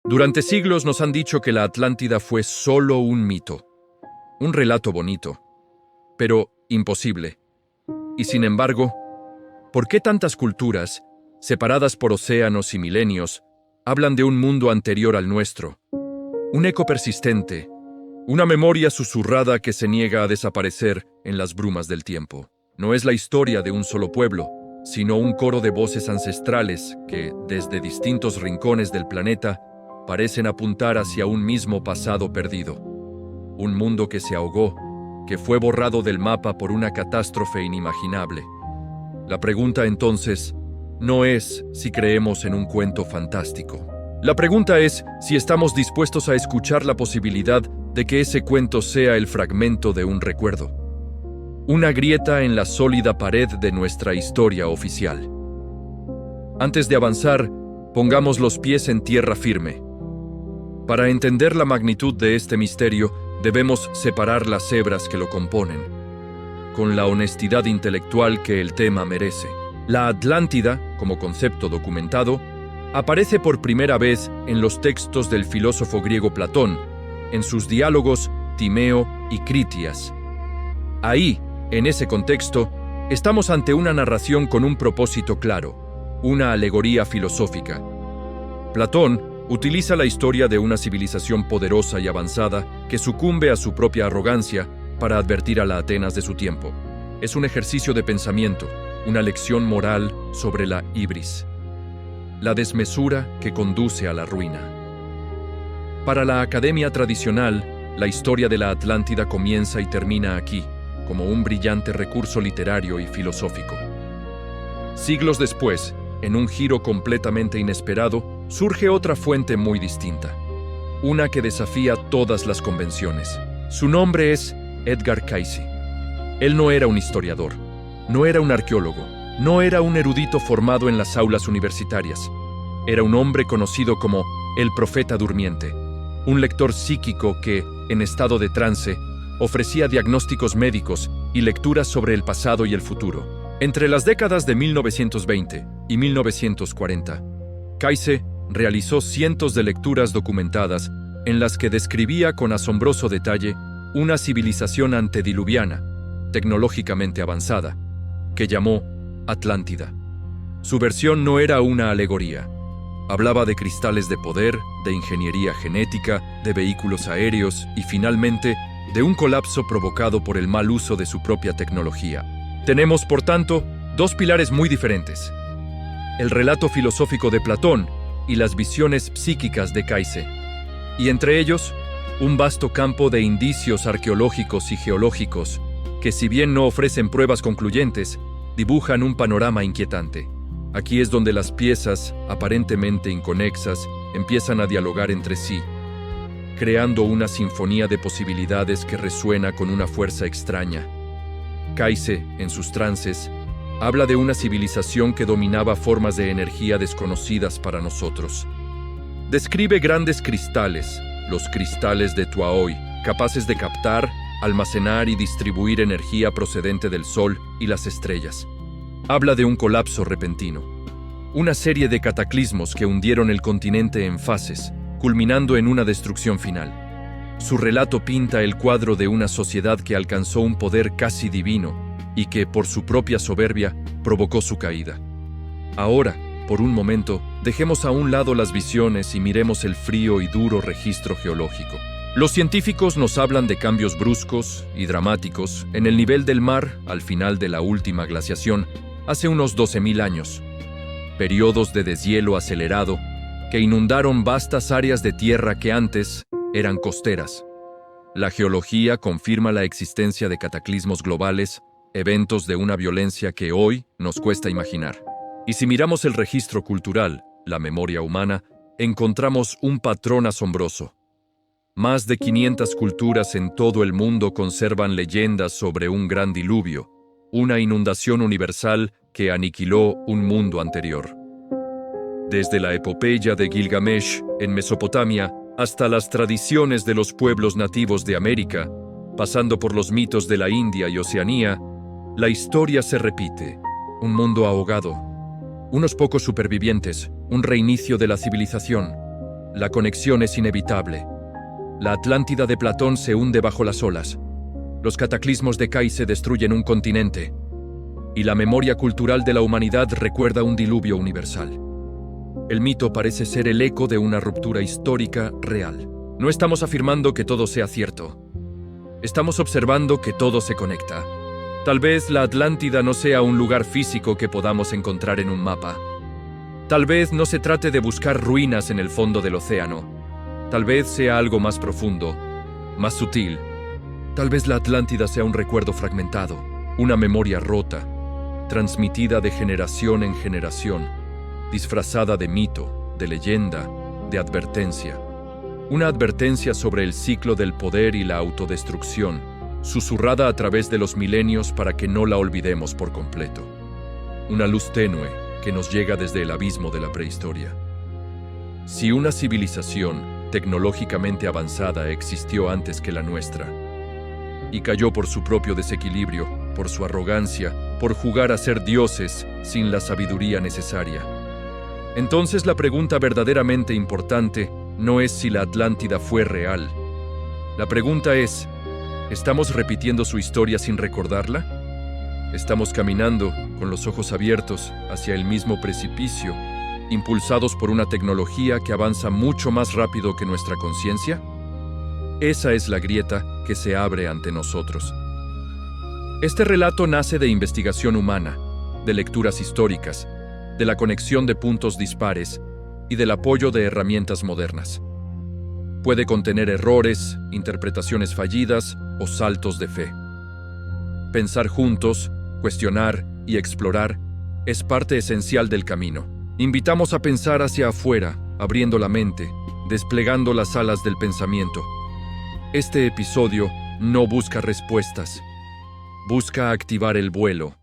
Durante siglos nos han dicho que la Atlántida fue solo un mito, un relato bonito, pero imposible. Y sin embargo, ¿por qué tantas culturas, separadas por océanos y milenios, hablan de un mundo anterior al nuestro? Un eco persistente, una memoria susurrada que se niega a desaparecer en las brumas del tiempo. No es la historia de un solo pueblo, sino un coro de voces ancestrales que, desde distintos rincones del planeta, parecen apuntar hacia un mismo pasado perdido. Un mundo que se ahogó, que fue borrado del mapa por una catástrofe inimaginable. La pregunta entonces no es si creemos en un cuento fantástico. La pregunta es si estamos dispuestos a escuchar la posibilidad de que ese cuento sea el fragmento de un recuerdo. Una grieta en la sólida pared de nuestra historia oficial. Antes de avanzar, pongamos los pies en tierra firme. Para entender la magnitud de este misterio, debemos separar las hebras que lo componen, con la honestidad intelectual que el tema merece. La Atlántida, como concepto documentado, aparece por primera vez en los textos del filósofo griego Platón, en sus diálogos Timeo y Critias. Ahí, en ese contexto, estamos ante una narración con un propósito claro, una alegoría filosófica. Platón utiliza la historia de una civilización poderosa y avanzada que sucumbe a su propia arrogancia para advertir a la Atenas de su tiempo. Es un ejercicio de pensamiento, una lección moral sobre la hibris, la desmesura que conduce a la ruina. Para la academia tradicional, la historia de la Atlántida comienza y termina aquí, como un brillante recurso literario y filosófico. Siglos después, en un giro completamente inesperado, surge otra fuente muy distinta, una que desafía todas las convenciones. Su nombre es Edgar Cayce. Él no era un historiador, no era un arqueólogo, no era un erudito formado en las aulas universitarias. Era un hombre conocido como el profeta durmiente, un lector psíquico que, en estado de trance, ofrecía diagnósticos médicos y lecturas sobre el pasado y el futuro. Entre las décadas de 1920 y 1940, Cayce realizó cientos de lecturas documentadas en las que describía con asombroso detalle una civilización antediluviana, tecnológicamente avanzada, que llamó Atlántida. Su versión no era una alegoría. Hablaba de cristales de poder, de ingeniería genética, de vehículos aéreos y, finalmente, de un colapso provocado por el mal uso de su propia tecnología. Tenemos, por tanto, dos pilares muy diferentes: el relato filosófico de Platón y las visiones psíquicas de Cayce, y entre ellos, un vasto campo de indicios arqueológicos y geológicos que, si bien no ofrecen pruebas concluyentes, dibujan un panorama inquietante. Aquí es donde las piezas, aparentemente inconexas, empiezan a dialogar entre sí, creando una sinfonía de posibilidades que resuena con una fuerza extraña. Cayce, en sus trances, habla de una civilización que dominaba formas de energía desconocidas para nosotros. Describe grandes cristales, los cristales de Tuaoi, capaces de captar, almacenar y distribuir energía procedente del Sol y las estrellas. Habla de un colapso repentino, una serie de cataclismos que hundieron el continente en fases, culminando en una destrucción final. Su relato pinta el cuadro de una sociedad que alcanzó un poder casi divino y que, por su propia soberbia, provocó su caída. Ahora, por un momento, dejemos a un lado las visiones y miremos el frío y duro registro geológico. Los científicos nos hablan de cambios bruscos y dramáticos en el nivel del mar al final de la última glaciación, hace unos 12.000 años. Periodos de deshielo acelerado que inundaron vastas áreas de tierra que antes eran costeras. La geología confirma la existencia de cataclismos globales, eventos de una violencia que hoy nos cuesta imaginar. Y si miramos el registro cultural, la memoria humana, encontramos un patrón asombroso. Más de 500 culturas en todo el mundo conservan leyendas sobre un gran diluvio, una inundación universal que aniquiló un mundo anterior. Desde la epopeya de Gilgamesh en Mesopotamia hasta las tradiciones de los pueblos nativos de América, pasando por los mitos de la India y Oceanía, la historia se repite. Un mundo ahogado, unos pocos supervivientes, un reinicio de la civilización. La conexión es inevitable. La Atlántida de Platón se hunde bajo las olas. Los cataclismos de Kai destruyen un continente. Y la memoria cultural de la humanidad recuerda un diluvio universal. El mito parece ser el eco de una ruptura histórica real. No estamos afirmando que todo sea cierto. Estamos observando que todo se conecta. Tal vez la Atlántida no sea un lugar físico que podamos encontrar en un mapa. Tal vez no se trate de buscar ruinas en el fondo del océano. Tal vez sea algo más profundo, más sutil. Tal vez la Atlántida sea un recuerdo fragmentado, una memoria rota, transmitida de generación en generación, disfrazada de mito, de leyenda, de advertencia. Una advertencia sobre el ciclo del poder y la autodestrucción, susurrada a través de los milenios para que no la olvidemos por completo. Una luz tenue que nos llega desde el abismo de la prehistoria. Si una civilización tecnológicamente avanzada existió antes que la nuestra, y cayó por su propio desequilibrio, por su arrogancia, por jugar a ser dioses sin la sabiduría necesaria, entonces la pregunta verdaderamente importante no es si la Atlántida fue real. La pregunta es, ¿estamos repitiendo su historia sin recordarla? ¿Estamos caminando, con los ojos abiertos, hacia el mismo precipicio, impulsados por una tecnología que avanza mucho más rápido que nuestra conciencia? Esa es la grieta que se abre ante nosotros. Este relato nace de investigación humana, de lecturas históricas, de la conexión de puntos dispares y del apoyo de herramientas modernas. Puede contener errores, interpretaciones fallidas o saltos de fe. Pensar juntos, cuestionar y explorar es parte esencial del camino. Invitamos a pensar hacia afuera, abriendo la mente, desplegando las alas del pensamiento. Este episodio no busca respuestas, busca activar el vuelo.